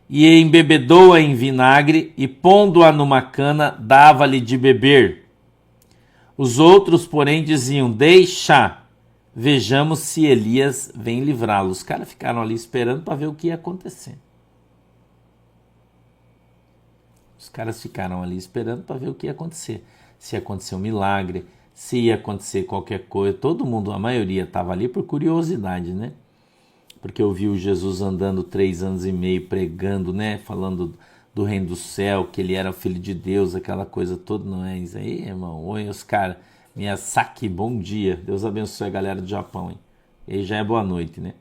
e embebedou-a em vinagre e, pondo-a numa cana, dava-lhe de beber. Os outros, porém, diziam, deixa, vejamos se Elias vem livrá-lo. Os caras ficaram ali esperando para ver o que ia acontecer. Os caras ficaram ali esperando para ver o que ia acontecer. Se ia acontecer um milagre, se ia acontecer qualquer coisa. Todo mundo, a maioria, estava ali por curiosidade, né? Porque ouviu Jesus andando 3 anos e meio pregando, né? Falando do reino do céu, que ele era o filho de Deus, aquela coisa toda. Não é isso aí, irmão? Oi, os caras. Miyazaki, bom dia. Deus abençoe a galera do Japão, hein? E aí já é boa noite, né?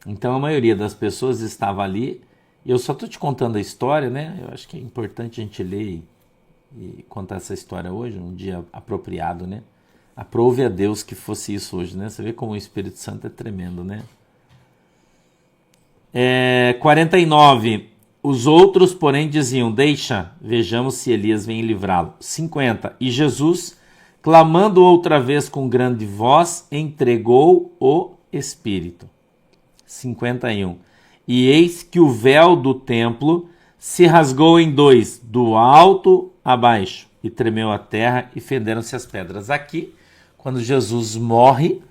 Então a maioria das pessoas estava ali, e eu só estou te contando a história, né? Eu acho que é importante a gente ler e contar essa história hoje, um dia apropriado, né? Aprove a Deus que fosse isso hoje, né? Você vê como o Espírito Santo é tremendo, né? 49. Os outros, porém, diziam: deixa, vejamos se Elias vem livrá-lo. 50. E Jesus, clamando outra vez com grande voz, entregou o Espírito. 51. E eis que o véu do templo se rasgou em dois, do alto a baixo, e tremeu a terra e fenderam-se as pedras. Aqui, quando Jesus morre,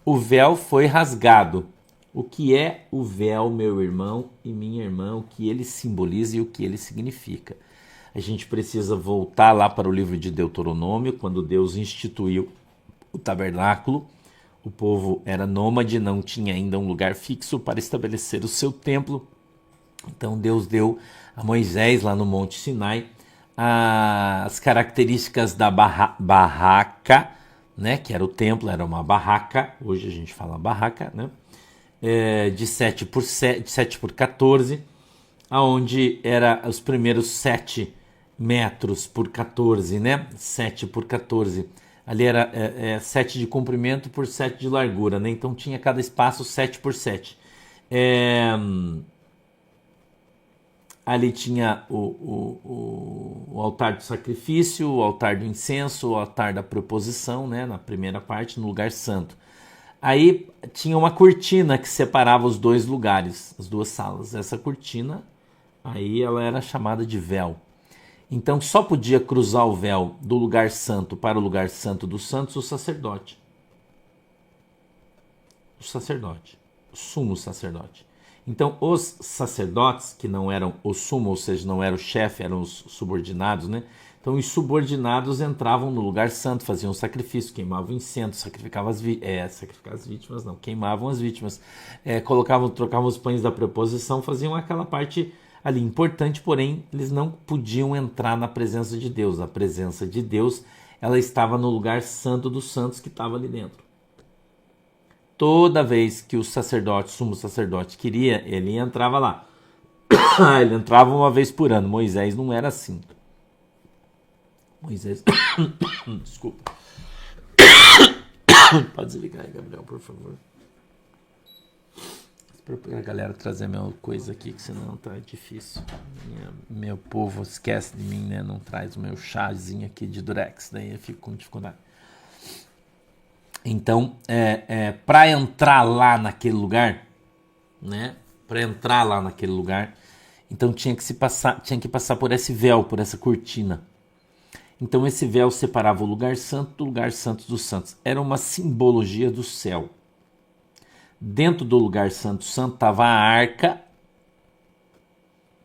o véu foi rasgado. O que é o véu, meu irmão e minha irmã, o que ele simboliza e o que ele significa? A gente precisa voltar lá para o livro de Deuteronômio, quando Deus instituiu o tabernáculo. O povo era nômade, não tinha ainda um lugar fixo para estabelecer o seu templo. Então Deus deu a Moisés, lá no Monte Sinai, as características da barraca, né, que era o templo, era uma barraca, hoje a gente fala barraca, né, de 7 por 14, onde era os primeiros 7 metros por 14, né, 7 por 14. Ali era 7 de comprimento por 7 de largura, né? Então tinha cada espaço 7 por 7. Ali tinha o altar do sacrifício, o altar do incenso, o altar da proposição, né? Na primeira parte, no lugar santo. Aí tinha uma cortina que separava os dois lugares, as duas salas. Essa cortina, aí ela era chamada de véu. Então só podia cruzar o véu do lugar santo para o lugar santo dos santos o sacerdote. O sacerdote. O sumo sacerdote. Então os sacerdotes, que não eram o sumo, ou seja, não era o chefe, eram os subordinados, né? Então os subordinados entravam no lugar santo, faziam sacrifício, queimavam incenso, sacrificavam as vítimas, não, queimavam as vítimas, trocavam os pães da preposição, faziam aquela parte ali importante, porém eles não podiam entrar na presença de Deus. A presença de Deus, ela estava no lugar santo dos santos que estava ali dentro. Toda vez que o sacerdote, sumo sacerdote, queria, ele entrava lá. Ele entrava uma vez por ano. Moisés não era assim. Moisés... Desculpa. Pode desligar aí, Gabriel, por favor. Pra galera trazer a minha coisa aqui, que senão tá difícil. Meu povo esquece de mim, né? Não traz o meu chazinho aqui de Durex, daí eu fico com dificuldade. Então, para entrar lá naquele lugar, né? Para entrar lá naquele lugar, então tinha que passar por esse véu, por essa cortina. Então esse véu separava o lugar santo do lugar santo dos santos. Era uma simbologia do céu. Dentro do lugar santo estava a arca,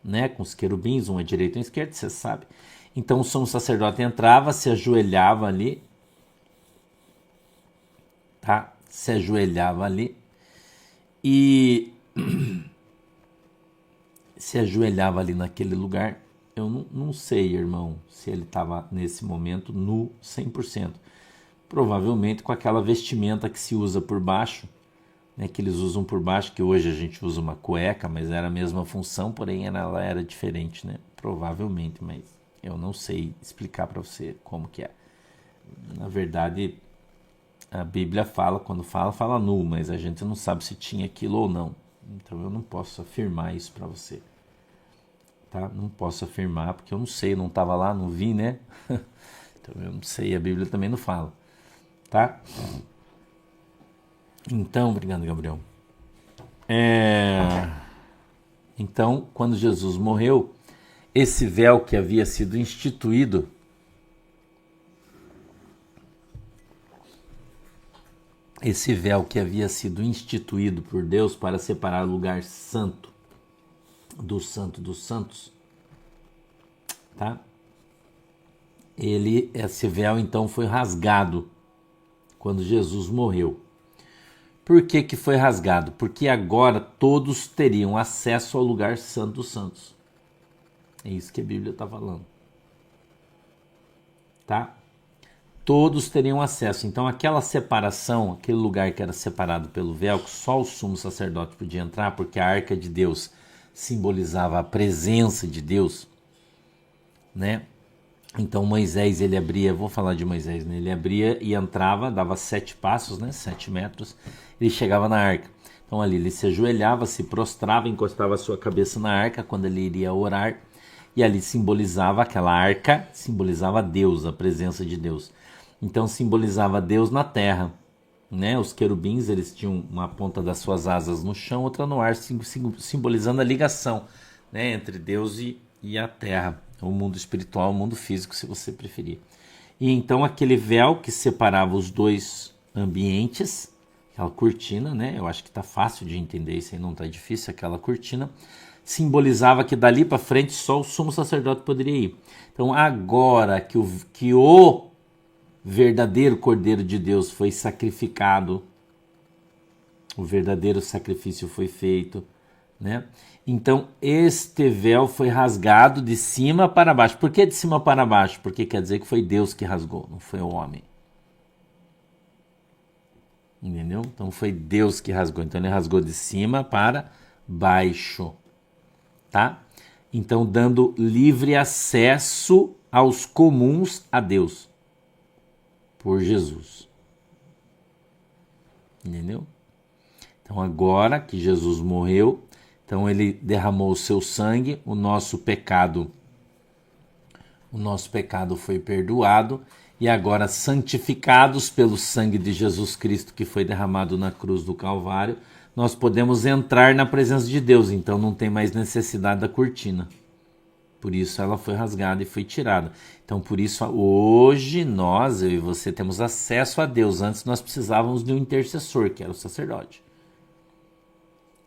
né, com os querubins, um à direita e um à esquerda, você sabe. Então o sumo sacerdote entrava, se ajoelhava ali, tá? Se ajoelhava ali e se ajoelhava ali naquele lugar. Eu não sei, irmão, se ele estava nesse momento nu 100%. Provavelmente com aquela vestimenta que se usa por baixo, né, que eles usam por baixo, que hoje a gente usa uma cueca, mas era a mesma função, porém ela era diferente, né? Provavelmente, mas eu não sei explicar para você como que é. Na verdade, a Bíblia fala, quando fala nu, mas a gente não sabe se tinha aquilo ou não. Então eu não posso afirmar isso para você. Tá? Não posso afirmar, porque eu não sei, eu não estava lá, não vi, né? Então eu não sei, a Bíblia também não fala. Tá? Então, obrigado, Gabriel. Então, quando Jesus morreu, esse véu que havia sido instituído, por Deus para separar o lugar santo dos santos, tá? Esse véu então foi rasgado quando Jesus morreu. Por que foi rasgado? Porque agora todos teriam acesso ao lugar santo dos santos. É isso que a Bíblia está falando. Tá? todos teriam acesso. Então aquela separação, aquele lugar que era separado pelo véu, que só o sumo sacerdote podia entrar, porque a arca de Deus simbolizava a presença de Deus, né? Então Moisés, ele abria, vou falar de Moisés, né? Ele abria e entrava, dava 7 passos, né? 7 metros, ele chegava na arca. Então ali ele se ajoelhava, se prostrava, encostava a sua cabeça na arca quando ele iria orar, e ali simbolizava, aquela arca simbolizava Deus, a presença de Deus. Então simbolizava Deus na terra, né? Os querubins, eles tinham uma ponta das suas asas no chão, outra no ar, simbolizando a ligação, né? Entre Deus e a terra, o mundo espiritual, o mundo físico, se você preferir. E então aquele véu que separava os dois ambientes, aquela cortina, né? Eu acho que está fácil de entender, isso aí não está difícil, aquela cortina simbolizava que dali para frente só o sumo sacerdote poderia ir. Então agora que o verdadeiro Cordeiro de Deus foi sacrificado, o verdadeiro sacrifício foi feito, né? Então este véu foi rasgado de cima para baixo. Por que de cima para baixo? Porque quer dizer que foi Deus que rasgou, não foi o homem. Entendeu? Então foi Deus que rasgou. Então ele rasgou de cima para baixo, tá? Então dando livre acesso aos comuns a Deus por Jesus. Entendeu? Então agora que Jesus morreu, então ele derramou o seu sangue, o nosso pecado foi perdoado, e agora santificados pelo sangue de Jesus Cristo que foi derramado na cruz do Calvário, nós podemos entrar na presença de Deus, então não tem mais necessidade da cortina. Por isso ela foi rasgada e foi tirada. Então por isso hoje nós, eu e você, temos acesso a Deus. Antes nós precisávamos de um intercessor, que era o sacerdote.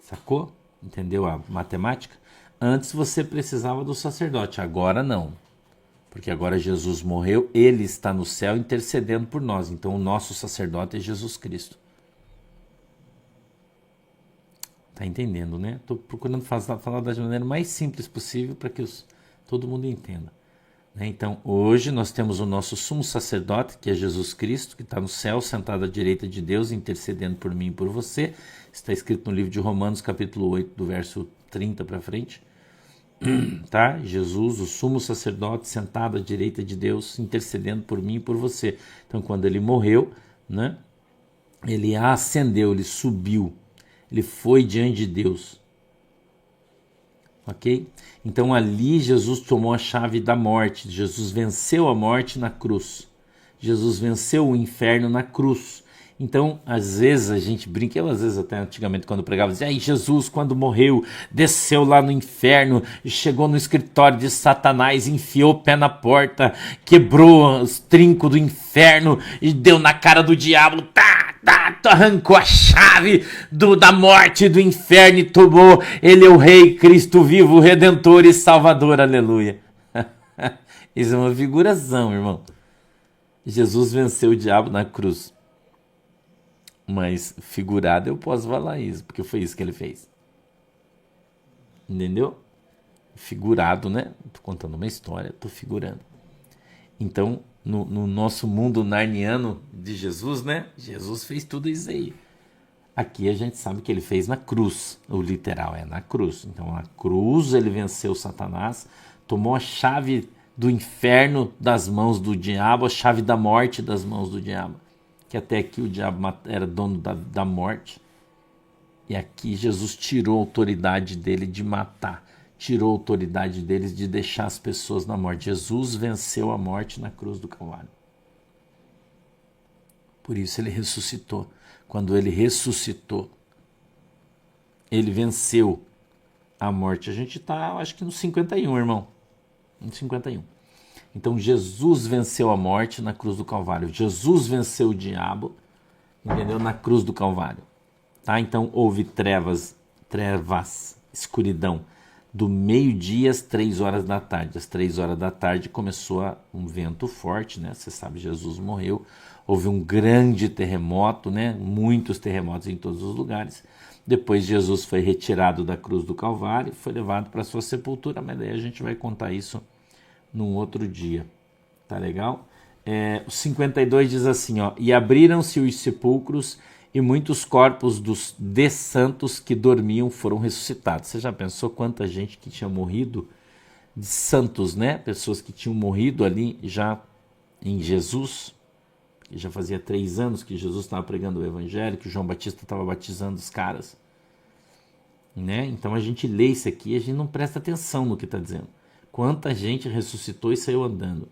Sacou? Entendeu a matemática? Antes você precisava do sacerdote, agora não. Porque agora Jesus morreu, ele está no céu intercedendo por nós. Então o nosso sacerdote é Jesus Cristo. Tá entendendo, né? Estou procurando falar da maneira mais simples possível para que todo mundo entenda. Então hoje nós temos o nosso sumo sacerdote, que é Jesus Cristo, que está no céu, sentado à direita de Deus, intercedendo por mim e por você. Está escrito no livro de Romanos, capítulo 8, do verso 30 para frente. Tá? Jesus, o sumo sacerdote, sentado à direita de Deus, intercedendo por mim e por você. Então quando ele morreu, né, ele ascendeu, ele subiu, ele foi diante de Deus. Ok? Então ali Jesus tomou a chave da morte. Jesus venceu a morte na cruz. Jesus venceu o inferno na cruz. Então, às vezes a gente brinca, eu às vezes até antigamente quando pregava, dizia, aí Jesus quando morreu, desceu lá no inferno, chegou no escritório de Satanás, enfiou o pé na porta, quebrou os trincos do inferno e deu na cara do diabo, arrancou a chave da morte do inferno e tomou. Ele é o Rei, Cristo vivo, Redentor e Salvador, aleluia. Isso é uma figuração, irmão. Jesus venceu o diabo na cruz. Mas figurado eu posso falar isso, porque foi isso que ele fez. Entendeu? Figurado, né? Tô contando uma história, tô figurando. Então, no nosso mundo narniano de Jesus, né? Jesus fez tudo isso aí. Aqui a gente sabe que ele fez na cruz. O literal é na cruz. Então, na cruz ele venceu Satanás, tomou a chave do inferno das mãos do diabo, a chave da morte das mãos do diabo. Que até aqui o diabo era dono da morte. E aqui Jesus tirou a autoridade dele de matar. Tirou a autoridade deles de deixar as pessoas na morte. Jesus venceu a morte na cruz do Calvário. Por isso ele ressuscitou. Quando ele ressuscitou, ele venceu a morte. A gente está, acho que no 51, irmão. No 51. Então Jesus venceu a morte na cruz do Calvário. Jesus venceu o diabo, entendeu? Na cruz do Calvário. Tá? Então houve trevas, escuridão, do meio-dia às 3 horas da tarde. Às 3 horas da tarde começou um vento forte, né? Você sabe, Jesus morreu. Houve um grande terremoto, né? Muitos terremotos em todos os lugares. Depois Jesus foi retirado da cruz do Calvário e foi levado para sua sepultura, mas daí a gente vai contar isso num outro dia, tá legal? O 52 diz assim, ó, e abriram-se os sepulcros e muitos corpos de santos que dormiam foram ressuscitados. Você já pensou quanta gente que tinha morrido de santos, né? Pessoas que tinham morrido ali já em Jesus, que já fazia 3 anos que Jesus estava pregando o evangelho, que João Batista estava batizando os caras, né? Então a gente lê isso aqui e a gente não presta atenção no que está dizendo. Quanta gente ressuscitou e saiu andando,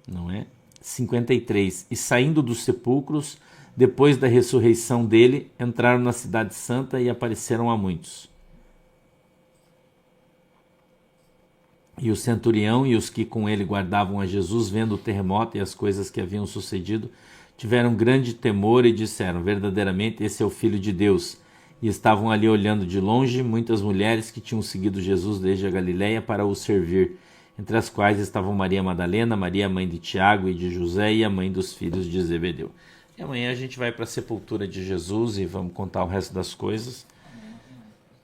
não é? 53. E saindo dos sepulcros, depois da ressurreição dele, entraram na cidade santa e apareceram a muitos. E o centurião e os que com ele guardavam a Jesus, vendo o terremoto e as coisas que haviam sucedido, tiveram grande temor e disseram, verdadeiramente esse é o Filho de Deus. E estavam ali olhando de longe muitas mulheres que tinham seguido Jesus desde a Galiléia para o servir, entre as quais estavam Maria Madalena, Maria mãe de Tiago e de José e a mãe dos filhos de Zebedeu. E amanhã a gente vai para a sepultura de Jesus e vamos contar o resto das coisas.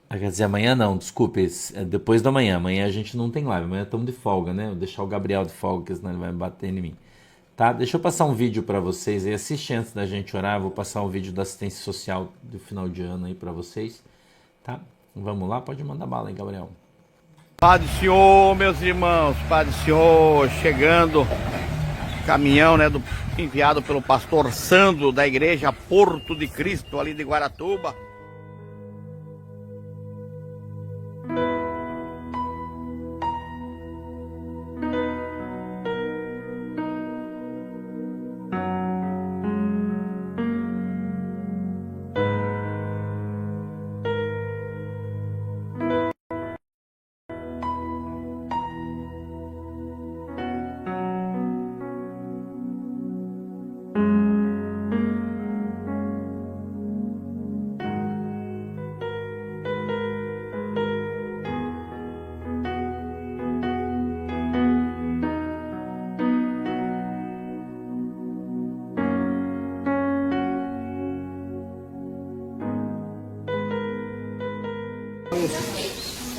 Quer dizer, amanhã não, desculpe, depois da manhã. Amanhã a gente não tem live, amanhã estamos de folga, né? Vou deixar o Gabriel de folga, porque senão ele vai bater em mim. Tá? Deixa eu passar um vídeo para vocês aí, assiste antes da gente orar, vou passar um vídeo da assistência social do final de ano aí para vocês, tá? Vamos lá, pode mandar bala aí, Gabriel. Paz do Senhor, meus irmãos, Paz do Senhor, chegando, caminhão, né, enviado pelo pastor Sandro, da igreja Porto de Cristo, ali de Guaratuba.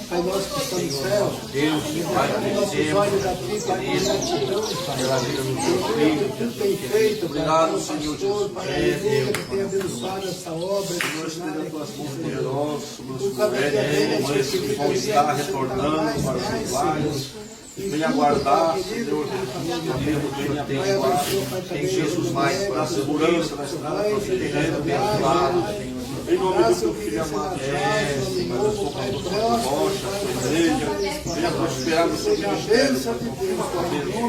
Pai nosso que está no céu, Deus, Pai que nossos olhos a ti, Pai, pela vida do teu filho, tudo tem feito, obrigado, Senhor, Pai, a igreja que tem abençoado essa obra, Senhor, esteja as tuas mãos poderosas, mães que vão estar retornando para os seus lares, venha aguardar, Senhor, tem Jesus mais para a segurança da estrada, para o terreno abençoado. Em nome do teu filho amado, Senhor, eu sou pastor Santo Rocha, sua igreja, venha prosperar no seu ministério,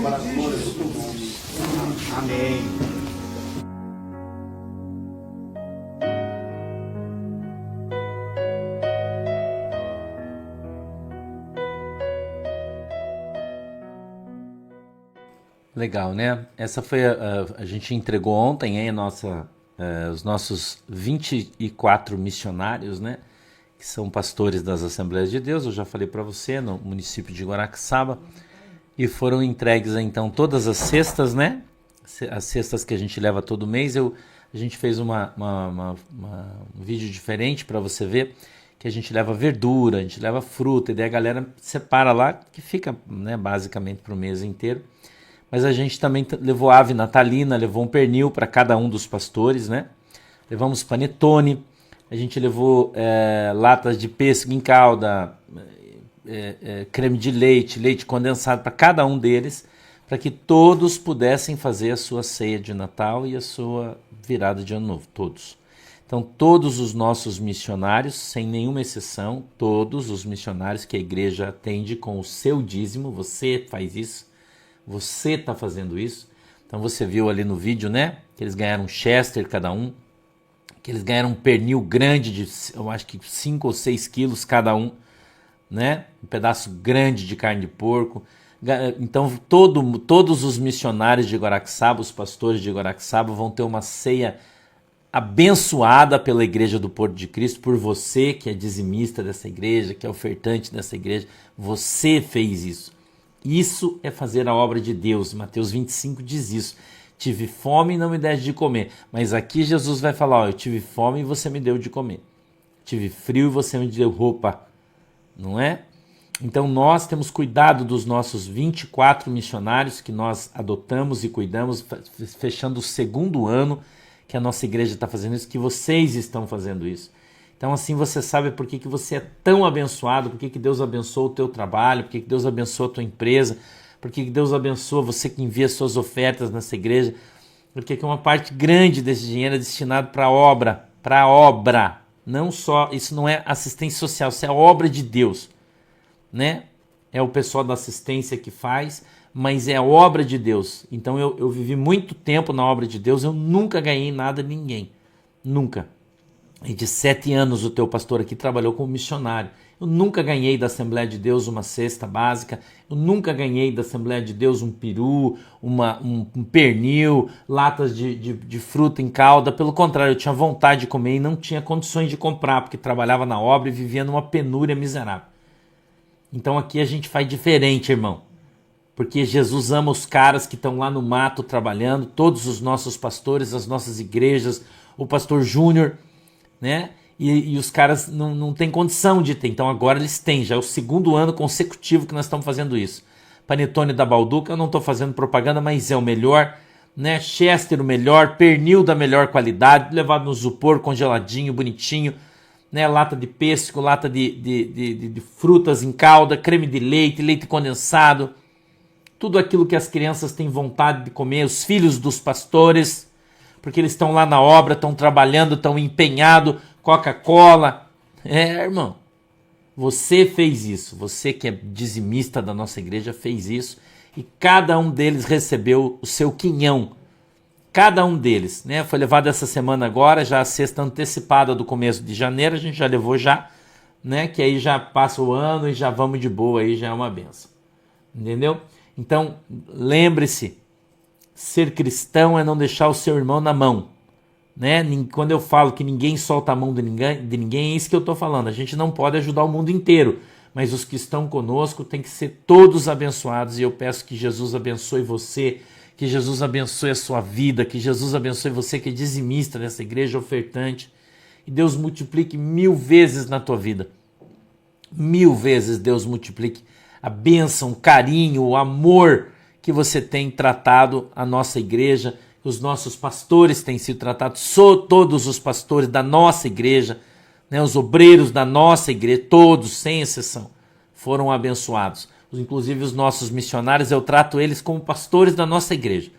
para a glória do teu nome. Amém. Legal, né? Essa foi a gente entregou ontem, hein, os nossos 24 missionários, né? Que são pastores das Assembleias de Deus, eu já falei para você, no município de Guaraxaba, e foram entregues então todas as cestas, né? As cestas que a gente leva todo mês. A gente fez um vídeo diferente para você ver, que a gente leva verdura, a gente leva fruta, e daí a galera separa lá, que fica, né, basicamente para o mês inteiro. Mas a gente também levou ave natalina, levou um pernil para cada um dos pastores, né? Levamos panetone, a gente levou latas de pêssego em calda, creme de leite, leite condensado para cada um deles, para que todos pudessem fazer a sua ceia de Natal e a sua virada de Ano Novo, todos. Então, todos os nossos missionários, sem nenhuma exceção, todos os missionários que a igreja atende com o seu dízimo, você faz isso, você está fazendo isso. Então você viu ali no vídeo, né? Que eles ganharam um Chester cada um. Que eles ganharam um pernil grande de, eu acho que 5 ou 6 quilos cada um, né? Um pedaço grande de carne de porco. Então todos os missionários de Guaraxaba, os pastores de Guaraxaba, vão ter uma ceia abençoada pela Igreja do Porto de Cristo, por você que é dizimista dessa igreja, que é ofertante dessa igreja. Você fez isso. Isso é fazer a obra de Deus. Mateus 25 diz isso. Tive fome e não me deste de comer. Mas aqui Jesus vai falar, ó, eu tive fome e você me deu de comer. Tive frio e você me deu roupa. Não é? Então nós temos cuidado dos nossos 24 missionários que nós adotamos e cuidamos, fechando o 2º ano que a nossa igreja está fazendo isso, que vocês estão fazendo isso. Então assim você sabe por que você é tão abençoado, por que Deus abençoa o teu trabalho, por que Deus abençoa a tua empresa, por que Deus abençoa você que envia suas ofertas nessa igreja, porque uma parte grande desse dinheiro é destinado para obra, não só, isso não é assistência social, isso é obra de Deus, né? É o pessoal da assistência que faz, mas é a obra de Deus. Então eu vivi muito tempo na obra de Deus, eu nunca ganhei nada de ninguém, nunca. E de 7 anos o teu pastor aqui trabalhou como missionário. Eu nunca ganhei da Assembleia de Deus uma cesta básica, eu nunca ganhei da Assembleia de Deus um peru, um pernil, latas de fruta em calda. Pelo contrário, eu tinha vontade de comer e não tinha condições de comprar, porque trabalhava na obra e vivia numa penúria miserável. Então aqui a gente faz diferente, irmão. Porque Jesus ama os caras que estão lá no mato trabalhando, todos os nossos pastores, as nossas igrejas, o pastor Júnior, né? E os caras não têm condição de ter. Então agora eles têm, já é o 2º ano consecutivo que nós estamos fazendo isso. Panetone da Balduca, eu não estou fazendo propaganda, mas é o melhor, né? Chester o melhor, pernil da melhor qualidade, levado no isopor, congeladinho, bonitinho, né? Lata de pêssego, lata de frutas em calda, creme de leite, leite condensado, tudo aquilo que as crianças têm vontade de comer, os filhos dos pastores, porque eles estão lá na obra, estão trabalhando, estão empenhados, Coca-Cola. Irmão, você fez isso, você que é dizimista da nossa igreja fez isso, e cada um deles recebeu o seu quinhão, cada um deles, né? Foi levado essa semana agora, já a sexta antecipada do começo de janeiro, a gente já levou já, né? Que aí já passa o ano e já vamos de boa, aí já é uma benção, entendeu? Então, lembre-se, ser cristão é não deixar o seu irmão na mão, né? Quando eu falo que ninguém solta a mão de ninguém, é isso que eu estou falando. A gente não pode ajudar o mundo inteiro, mas os que estão conosco têm que ser todos abençoados, e eu peço que Jesus abençoe você, que Jesus abençoe a sua vida, que Jesus abençoe você que é dizimista nessa igreja, ofertante, e Deus multiplique 1000 vezes na tua vida. 1000 vezes Deus multiplique a bênção, o carinho, o amor que você tem tratado a nossa igreja, os nossos pastores têm sido tratados, todos os pastores da nossa igreja, né, os obreiros da nossa igreja, todos, sem exceção, foram abençoados. Inclusive os nossos missionários, eu trato eles como pastores da nossa igreja.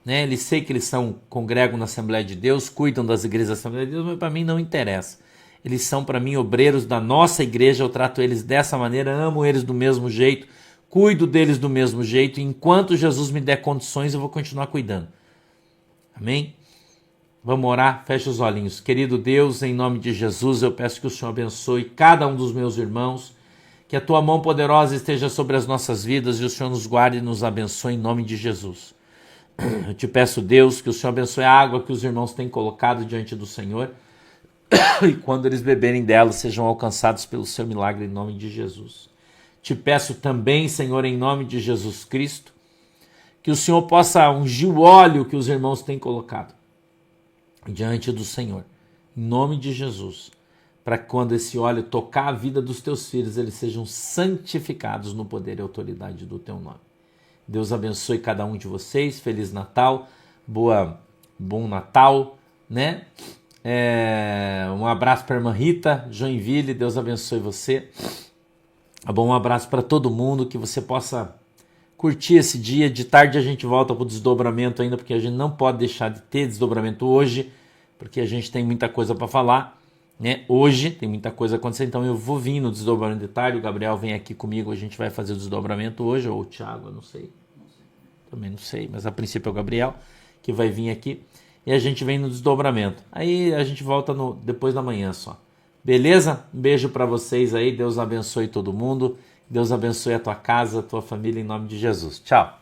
Né? Eles sei que eles congregam na Assembleia de Deus, cuidam das igrejas da Assembleia de Deus, mas para mim não interessa. Eles são para mim obreiros da nossa igreja, eu trato eles dessa maneira, amo eles do mesmo jeito, cuido deles do mesmo jeito, e enquanto Jesus me der condições, eu vou continuar cuidando. Amém? Vamos orar? Fecha os olhinhos. Querido Deus, em nome de Jesus, eu peço que o Senhor abençoe cada um dos meus irmãos, que a tua mão poderosa esteja sobre as nossas vidas e o Senhor nos guarde e nos abençoe em nome de Jesus. Eu te peço, Deus, que o Senhor abençoe a água que os irmãos têm colocado diante do Senhor, e quando eles beberem dela, sejam alcançados pelo seu milagre em nome de Jesus. Te peço também, Senhor, em nome de Jesus Cristo, que o Senhor possa ungir o óleo que os irmãos têm colocado diante do Senhor, em nome de Jesus, para que quando esse óleo tocar a vida dos teus filhos, eles sejam santificados no poder e autoridade do teu nome. Deus abençoe cada um de vocês, Feliz Natal, bom Natal, né? Um abraço para a irmã Rita, Joinville, Deus abençoe você. Um abraço para todo mundo, que você possa curtir esse dia. De tarde a gente volta para o desdobramento ainda, porque a gente não pode deixar de ter desdobramento hoje, porque a gente tem muita coisa para falar, né? Hoje tem muita coisa acontecendo, então eu vou vir no desdobramento de tarde, o Gabriel vem aqui comigo, a gente vai fazer o desdobramento hoje, ou o Thiago, eu não sei, também não sei, mas a princípio é o Gabriel que vai vir aqui, e a gente vem no desdobramento, aí a gente volta depois da manhã só, beleza? Um beijo para vocês aí, Deus abençoe todo mundo, Deus abençoe a tua casa, a tua família, em nome de Jesus. Tchau!